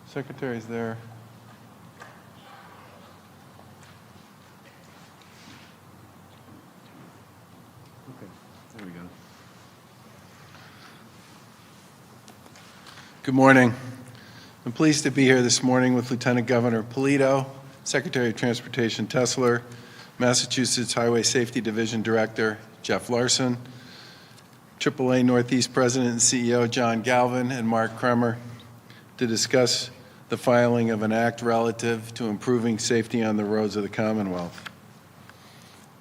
Secretary's there. Okay, there we go. Good morning. I'm pleased to be here this morning with Lieutenant Governor Polito, Secretary of Transportation Tessler, Massachusetts Highway Safety Division Director Jeff Larrison, AAA Northeast President and CEO John Galvin, and Mark Cramer to discuss the filing of an act relative to improving safety on the roads of the Commonwealth.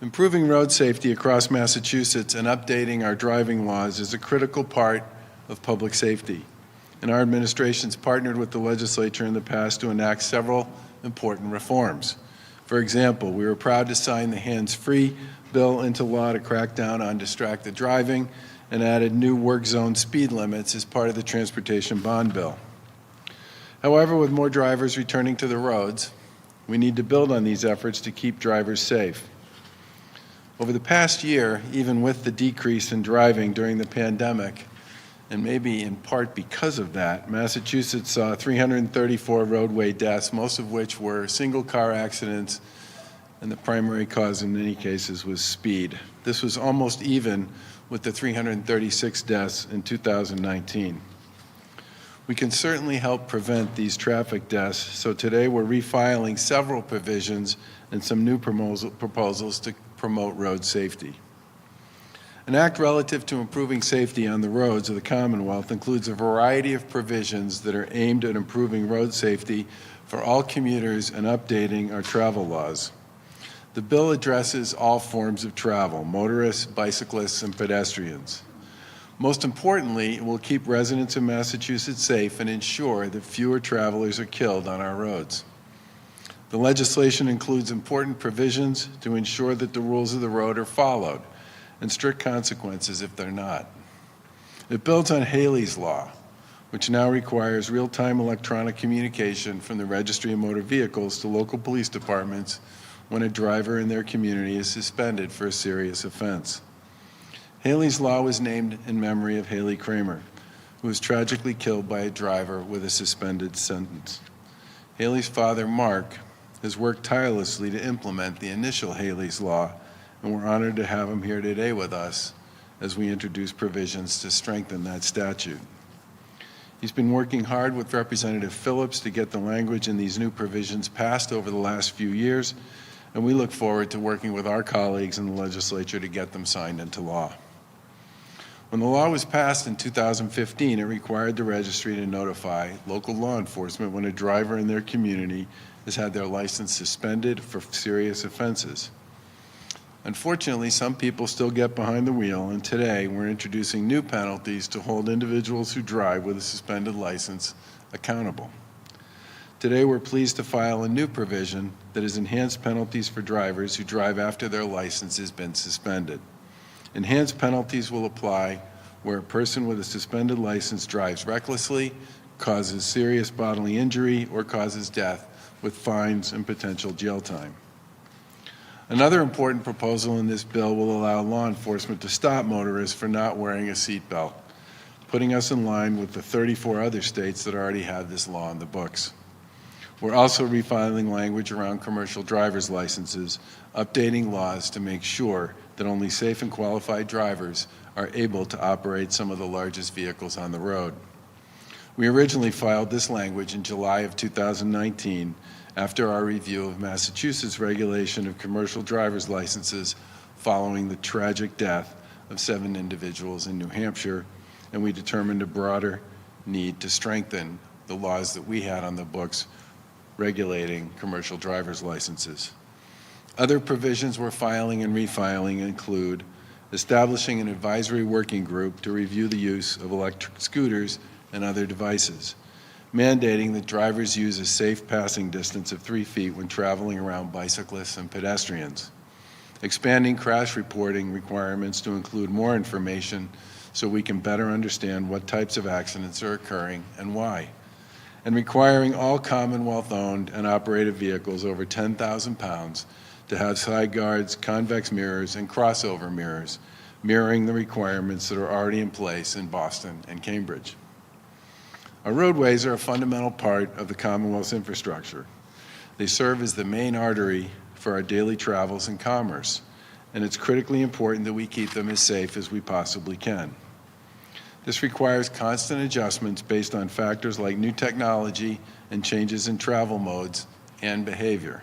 Improving road safety across Massachusetts and updating our driving laws is a critical part of public safety, and our administration's partnered with the legislature in the past to enact several important reforms. For example, we were proud to sign the hands-free bill into law to crack down on distracted driving and added new work zone speed limits as part of the transportation bond bill. However, with more drivers returning to the roads, we need to build on these efforts to keep drivers safe. Over the past year, even with the decrease in driving during the pandemic, and maybe in part because of that, Massachusetts saw 334 roadway deaths, most of which were single car accidents, and the primary cause in many cases was speed. This was almost even with the 336 deaths in 2019. We can certainly help prevent these traffic deaths, so today we're refiling several provisions and some new proposals to promote road safety. An act relative to improving safety on the roads of the Commonwealth includes a variety of provisions that are aimed at improving road safety for all commuters and updating our travel laws. The bill addresses all forms of travel: motorists, bicyclists, and pedestrians. Most importantly, it will keep residents of Massachusetts safe and ensure that fewer travelers are killed on our roads. The legislation includes important provisions to ensure that the rules of the road are followed, and strict consequences if they're not. It builds on Haley's Law, which now requires real-time electronic communication from the Registry of Motor Vehicles to local police departments when a driver in their community is suspended for a serious offense. Haley's Law was named in memory of Haley Cramer, who was tragically killed by a driver with a suspended sentence. Haley's father, Mark, has worked tirelessly to implement the initial Haley's Law, and we're honored to have him here today with us as we introduce provisions to strengthen that statute. He's been working hard with Representative Phillips to get the language in these new provisions passed over the last few years, and we look forward to working with our colleagues in the legislature to get them signed into law. When the law was passed in 2015, it required the registry to notify local law enforcement when a driver in their community has had their license suspended for serious offenses. Unfortunately, some people still get behind the wheel, and today we're introducing new penalties to hold individuals who drive with a suspended license accountable. Today we're pleased to file a new provision that has enhanced penalties for drivers who drive after their license has been suspended. Enhanced penalties will apply where a person with a suspended license drives recklessly, causes serious bodily injury, or causes death, with fines and potential jail time. Another important proposal in this bill will allow law enforcement to stop motorists for not wearing a seatbelt, putting us in line with the 34 other states that already have this law in the books. We're also refiling language around commercial driver's licenses, updating laws to make sure that only safe and qualified drivers are able to operate some of the largest vehicles on the road. We originally filed this language in July of 2019 after our review of Massachusetts regulation of commercial driver's licenses following the tragic death of 7 individuals in New Hampshire, and we determined a broader need to strengthen the laws that we had on the books regulating commercial driver's licenses. Other provisions we're filing and refiling include establishing an advisory working group to review the use of electric scooters and other devices, mandating that drivers use a safe passing distance of 3 feet when traveling around bicyclists and pedestrians, expanding crash reporting requirements to include more information so we can better understand what types of accidents are occurring and why, and requiring all Commonwealth-owned and operated vehicles over 10,000 pounds to have side guards, convex mirrors, and crossover mirrors, mirroring the requirements that are already in place in Boston and Cambridge. Our roadways are a fundamental part of the Commonwealth's infrastructure. They serve as the main artery for our daily travels and commerce, and it's critically important that we keep them as safe as we possibly can. This requires constant adjustments based on factors like new technology and changes in travel modes and behavior.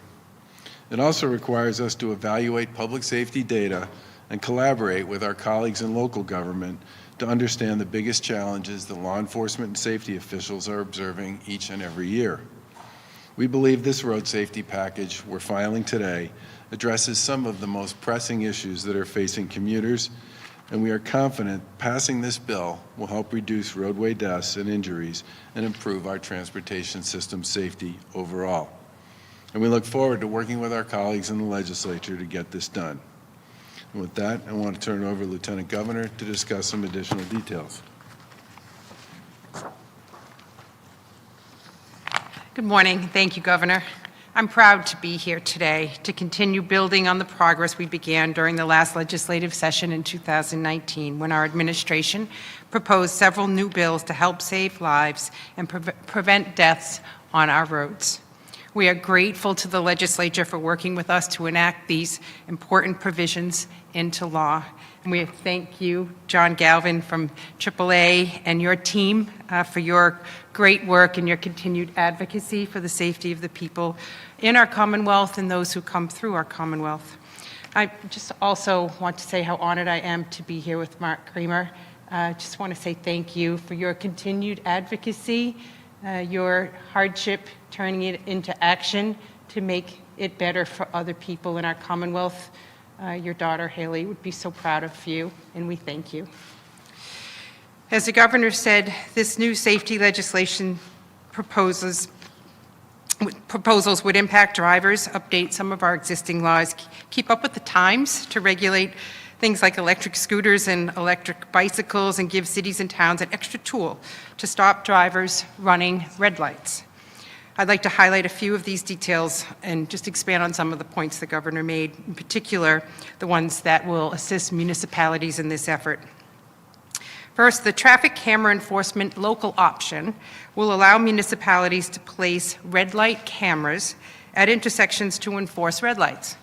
It also requires us to evaluate public safety data and collaborate with our colleagues in local government to understand the biggest challenges that law enforcement and safety officials are observing each and every year. We believe this road safety package we're filing today addresses some of the most pressing issues that are facing commuters, and we are confident passing this bill will help reduce roadway deaths and injuries and improve our transportation system safety overall. And we look forward to working with our colleagues in the legislature to get this done. And with that, I want to turn it over to Lieutenant Governor to discuss some additional details. Good morning. Thank you, Governor. I'm proud to be here today to continue building on the progress we began during the last legislative session in 2019, when our administration proposed several new bills to help save lives and prevent deaths on our roads. We are grateful to the legislature for working with us to enact these important provisions into law. And we thank you, John Galvin from AAA, and your team for your great work and your continued advocacy for the safety of the people in our Commonwealth and those who come through our Commonwealth. I just also want to say how honored I am to be here with Mark Cramer. I just want to say thank you for your continued advocacy, your hardship turning it into action to make it better for other people in our Commonwealth. Your daughter, Haley, would be so proud of you, and we thank you. As the Governor said, this new safety legislation proposals would impact drivers, update some of our existing laws, keep up with the times to regulate things like electric scooters and electric bicycles, and give cities and towns an extra tool to stop drivers running red lights. I'd like to highlight a few of these details and just expand on some of the points the Governor made, in particular, the ones that will assist municipalities in this effort. First, the traffic camera enforcement local option will allow municipalities to place red light cameras at intersections to enforce red lights.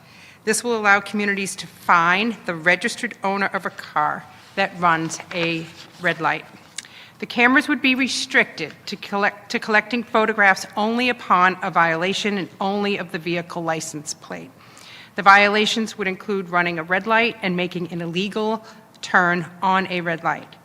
This will allow communities to fine the registered owner of a car that runs a red light. The cameras would be restricted to collecting photographs only upon a violation and only of the vehicle license plate. The violations would include running a red light and making an illegal turn on a red light.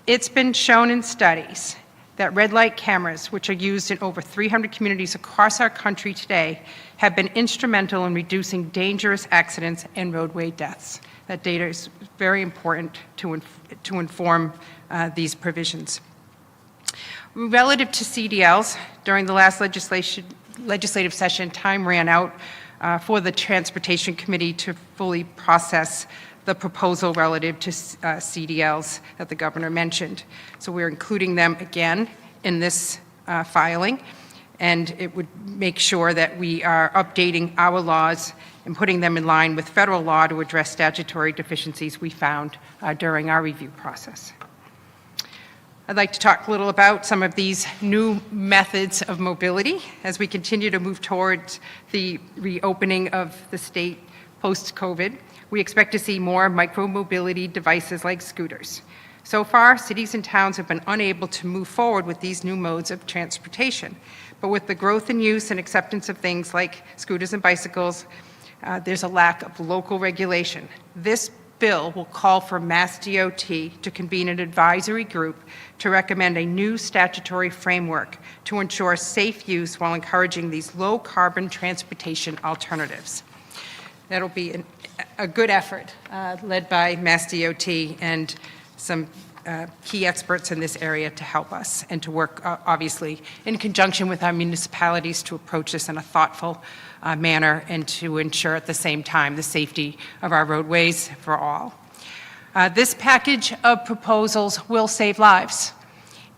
It's been shown in studies that red light cameras, which are used in over 300 communities across our country today, have been instrumental in reducing dangerous accidents and roadway deaths. That data is very important to inform these provisions. Relative to CDLs, during the last legislative session, time ran out for the Transportation Committee to fully process the proposal relative to CDLs that the Governor mentioned. So we're including them again in this filing, and it would make sure that we are updating our laws and putting them in line with federal law to address statutory deficiencies we found during our review process. I'd like to talk a little about some of these new methods of mobility as we continue to move towards the reopening of the state post-COVID. We expect to see more micro-mobility devices like scooters. So far, cities and towns have been unable to move forward with these new modes of transportation. But with the growth in use and acceptance of things like scooters and bicycles, there's a lack of local regulation. This bill will call for Mass DOT to convene an advisory group to recommend a new statutory framework to ensure safe use while encouraging these low-carbon transportation alternatives. That'll be a good effort led by Mass DOT and some key experts in this area to help us and to work, obviously, in conjunction with our municipalities to approach this in a thoughtful manner and to ensure at the same time the safety of our roadways for all. This package of proposals will save lives,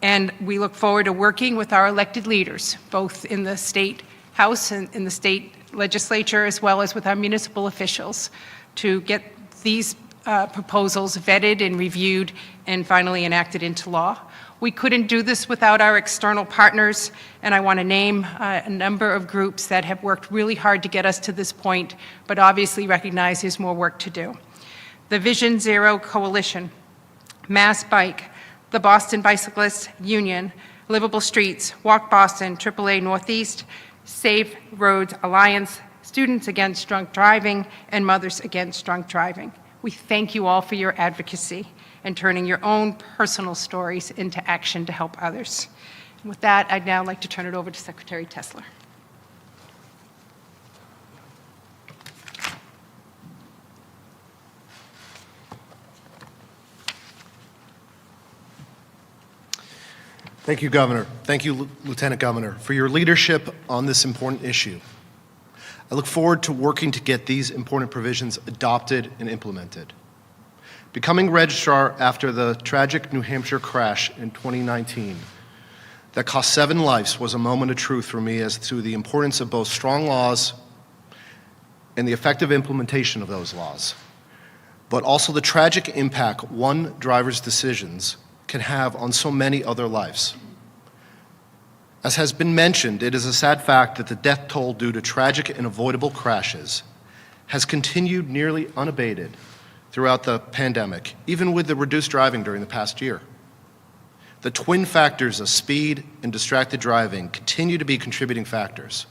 and we look forward to working with our elected leaders, both in the State House and in the state legislature, as well as with our municipal officials, to get these proposals vetted and reviewed and finally enacted into law. We couldn't do this without our external partners, and I want to name a number of groups that have worked really hard to get us to this point, but obviously recognize there's more work to do. The Vision Zero Coalition, Mass Bike, the Boston Bicyclists Union, Livable Streets, Walk Boston, AAA Northeast, Safe Roads Alliance, Students Against Drunk Driving, and Mothers Against Drunk Driving. We thank you all for your advocacy and turning your own personal stories into action to help others. And with that, I'd now like to turn it over to Secretary Tesler. Thank you, Governor. Thank you, Lieutenant Governor, for your leadership on this important issue. I look forward to working to get these important provisions adopted and implemented. Becoming registrar after the tragic New Hampshire crash in 2019 that cost 7 lives was a moment of truth for me as to the importance of both strong laws and the effective implementation of those laws, but also the tragic impact one driver's decisions can have on so many other lives. As has been mentioned, it is a sad fact that the death toll due to tragic and avoidable crashes has continued nearly unabated throughout the pandemic, even with the reduced driving during the past year. The twin factors of speed and distracted driving continue to be contributing factors.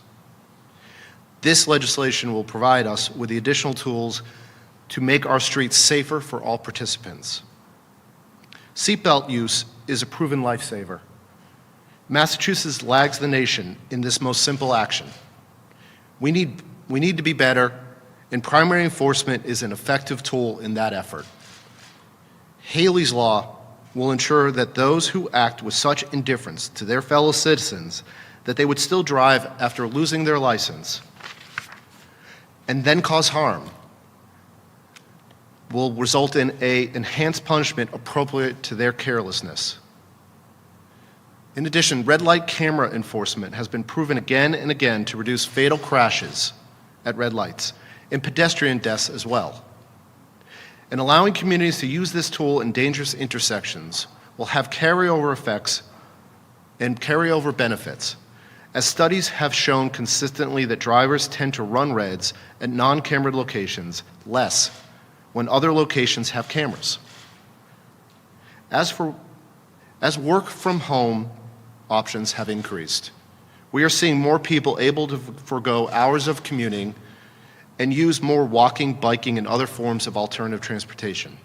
This legislation will provide us with the additional tools to make our streets safer for all participants. Seatbelt use is a proven lifesaver. Massachusetts lags the nation in this most simple action. We need to be better, and primary enforcement is an effective tool in that effort. Haley's Law will ensure that those who act with such indifference to their fellow citizens that they would still drive after losing their license and then cause harm will result in an enhanced punishment appropriate to their carelessness. In addition, red light camera enforcement has been proven again and again to reduce fatal crashes at red lights and pedestrian deaths as well. And allowing communities to use this tool in dangerous intersections will have carryover effects and carryover benefits, as studies have shown consistently that drivers tend to run reds at non-camera locations less when other locations have cameras. As work from home options have increased, we are seeing more people able to forego hours of commuting and use more walking, biking, and other forms of alternative transportation.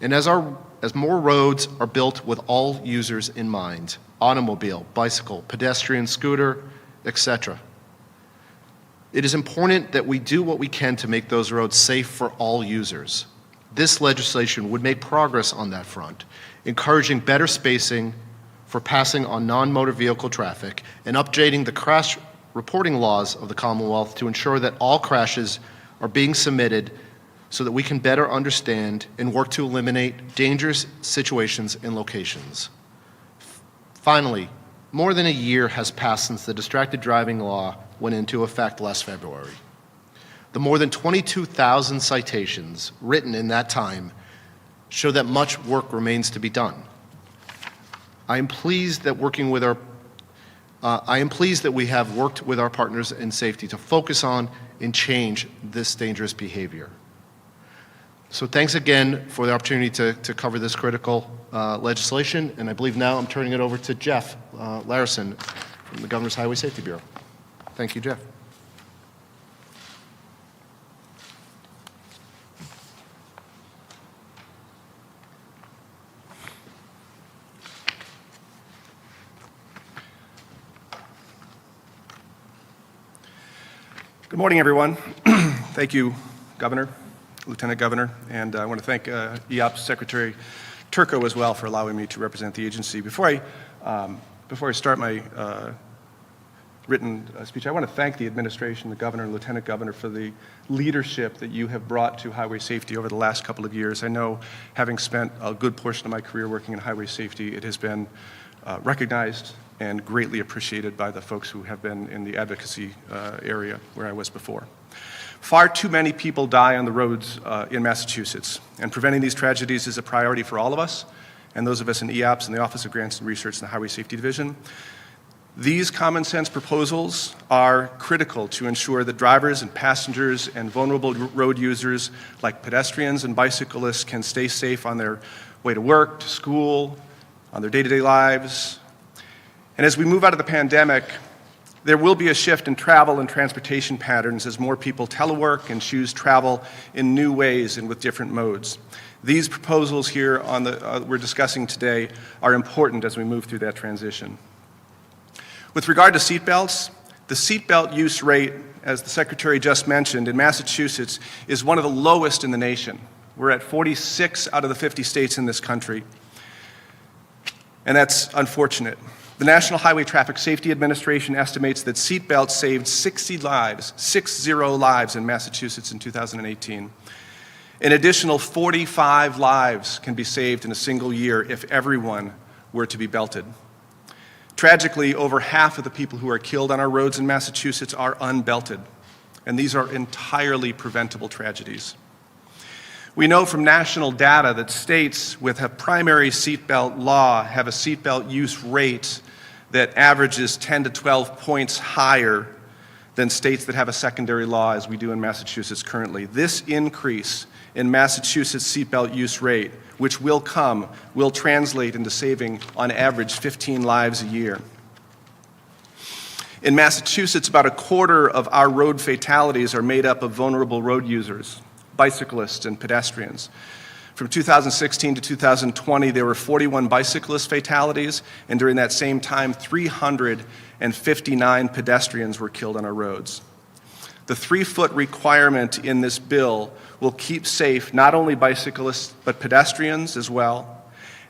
And as more roads are built with all users in mind, automobile, bicycle, pedestrian, scooter, etc., it is important that we do what we can to make those roads safe for all users. This legislation would make progress on that front, encouraging better spacing for passing on non-motor vehicle traffic and updating the crash reporting laws of the Commonwealth to ensure that all crashes are being submitted so that we can better understand and work to eliminate dangerous situations and locations. Finally, more than a year has passed since the distracted driving law went into effect last February. The more than 22,000 citations written in that time show that much work remains to be done. I am pleased that we have worked with our partners in safety to focus on and change this dangerous behavior. So thanks again for the opportunity to cover this critical legislation, and I believe now I'm turning it over to Jeff Larrison from the Governor's Highway Safety Bureau. Thank you, Jeff. Good morning, everyone. Thank you, Governor, Lieutenant Governor, and I want to thank EOPS Secretary Turco as well for allowing me to represent the agency. Before I start my written speech, I want to thank the administration, the Governor and Lieutenant Governor for the leadership that you have brought to highway safety over the last couple of years. I know, having spent a good portion of my career working in highway safety, it has been recognized and greatly appreciated by the folks who have been in the advocacy area where I was before. Far too many people die on the roads in Massachusetts, and preventing these tragedies is a priority for all of us, and those of us in EOPS and the Office of Grants and Research and the Highway Safety Division. These common sense proposals are critical to ensure that drivers and passengers and vulnerable road users like pedestrians and bicyclists can stay safe on their way to work, to school, on their day-to-day lives. And as we move out of the pandemic, there will be a shift in travel and transportation patterns as more people telework and choose travel in new ways and with different modes. These proposals here on we're discussing today are important as we move through that transition. With regard to seatbelts, the seatbelt use rate, as the Secretary just mentioned, in Massachusetts is one of the lowest in the nation. We're at 46 out of the 50 states in this country, and that's unfortunate. The National Highway Traffic Safety Administration estimates that seatbelts saved 60 lives in Massachusetts in 2018. An additional 45 lives can be saved in a single year if everyone were to be belted. Tragically, over half of the people who are killed on our roads in Massachusetts are unbelted, and these are entirely preventable tragedies. We know from national data that states with a primary seatbelt law have a seatbelt use rate that averages 10 to 12 points higher than states that have a secondary law, as we do in Massachusetts currently. This increase in Massachusetts seatbelt use rate, which will translate into saving, on average, 15 lives a year. In Massachusetts, about a quarter of our road fatalities are made up of vulnerable road users, bicyclists and pedestrians. From 2016 to 2020, there were 41 bicyclist fatalities, and during that same time, 359 pedestrians were killed on our roads. The 3-foot requirement in this bill will keep safe not only bicyclists, but pedestrians as well.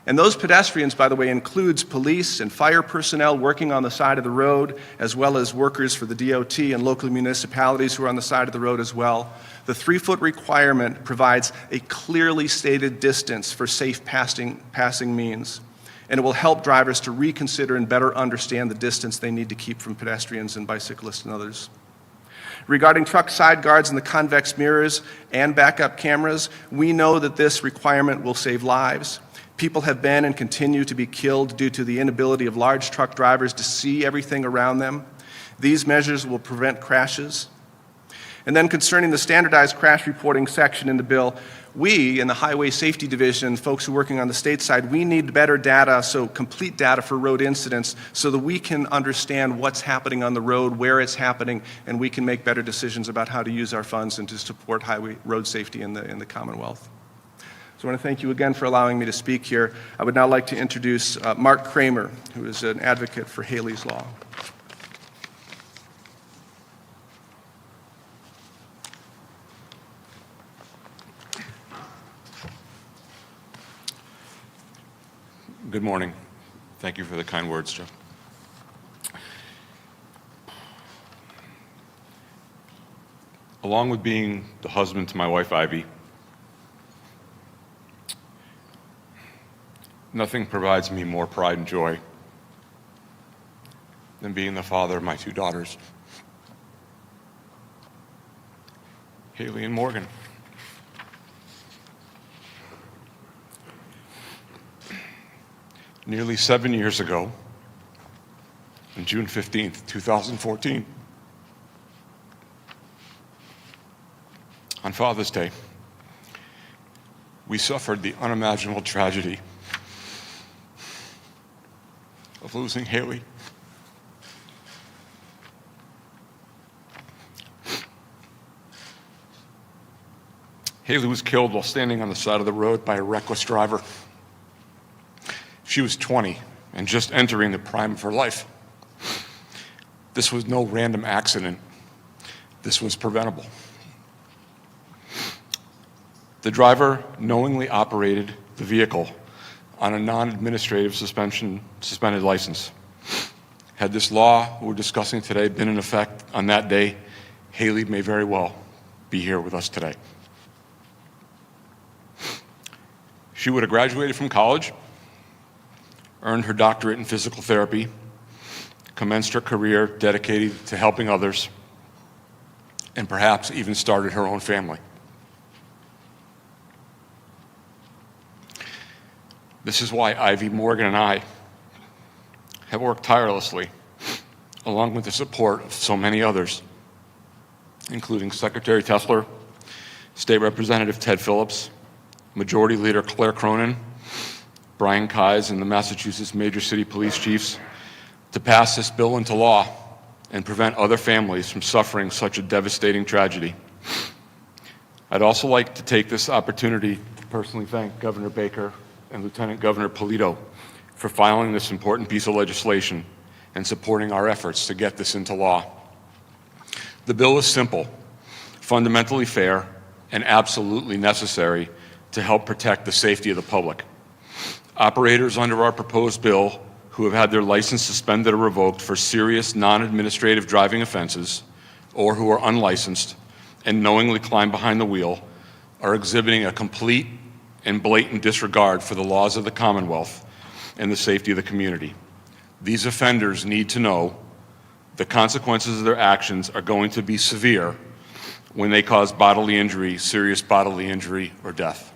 And those pedestrians, by the way, includes police and fire personnel working on the side of the road, as well as workers for the DOT and local municipalities who are on the side of the road as well. The 3-foot requirement provides a clearly stated distance for safe passing means, and it will help drivers to reconsider and better understand the distance they need to keep from pedestrians and bicyclists and others. Regarding truck side guards and the convex mirrors and backup cameras, we know that this requirement will save lives. People have been and continue to be killed due to the inability of large truck drivers to see everything around them. These measures will prevent crashes. And then concerning the standardized crash reporting section in the bill, we in the Highway Safety Division, folks who are working on the state side, we need better data, so complete data for road incidents, so that we can understand what's happening on the road, where it's happening, and we can make better decisions about how to use our funds and to support highway road safety in the Commonwealth. So I want to thank you again for allowing me to speak here. I would now like to introduce Mark Cramer, who is an advocate for Haley's Law. Good morning. Thank you for the kind words, Joe. Along with being the husband to my wife, Ivy, nothing provides me more pride and joy than being the father of my 2 daughters, Haley and Morgan. Nearly 7 years ago, on June 15th, 2014, on Father's Day, we suffered the unimaginable tragedy of losing Haley. Haley was killed while standing on the side of the road by a reckless driver. She was 20 and just entering the prime of her life. This was no random accident. This was preventable. The driver knowingly operated the vehicle on a non-administrative suspended license. Had this law we're discussing today been in effect on that day, Haley may very well be here with us today. She would have graduated from college, earned her doctorate in physical therapy, commenced her career dedicated to helping others, and perhaps even started her own family. This is why Ivy Morgan and I have worked tirelessly, along with the support of so many others, including Secretary Tesler, State Representative Ted Phillips, Majority Leader Claire Cronin, Brian Keyes, and the Massachusetts Major City Police Chiefs, to pass this bill into law and prevent other families from suffering such a devastating tragedy. I'd also like to take this opportunity to personally thank Governor Baker and Lieutenant Governor Polito for filing this important piece of legislation and supporting our efforts to get this into law. The bill is simple, fundamentally fair, and absolutely necessary to help protect the safety of the public. Operators under our proposed bill who have had their license suspended or revoked for serious non-administrative driving offenses, or who are unlicensed and knowingly climb behind the wheel, are exhibiting a complete and blatant disregard for the laws of the Commonwealth and the safety of the community. These offenders need to know the consequences of their actions are going to be severe when they cause bodily injury, serious bodily injury, or death.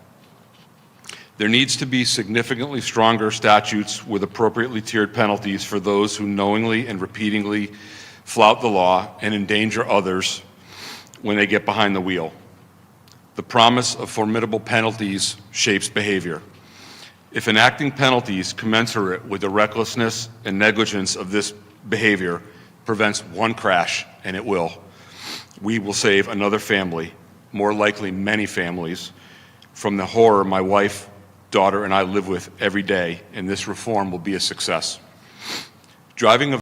There needs to be significantly stronger statutes with appropriately tiered penalties for those who knowingly and repeatedly flout the law and endanger others when they get behind the wheel. The promise of formidable penalties shapes behavior. If enacting penalties commensurate with the recklessness and negligence of this behavior prevents one crash, and it will, we will save another family, more likely many families, from the horror my wife, daughter, and I live with every day, and this reform will be a success. Driving a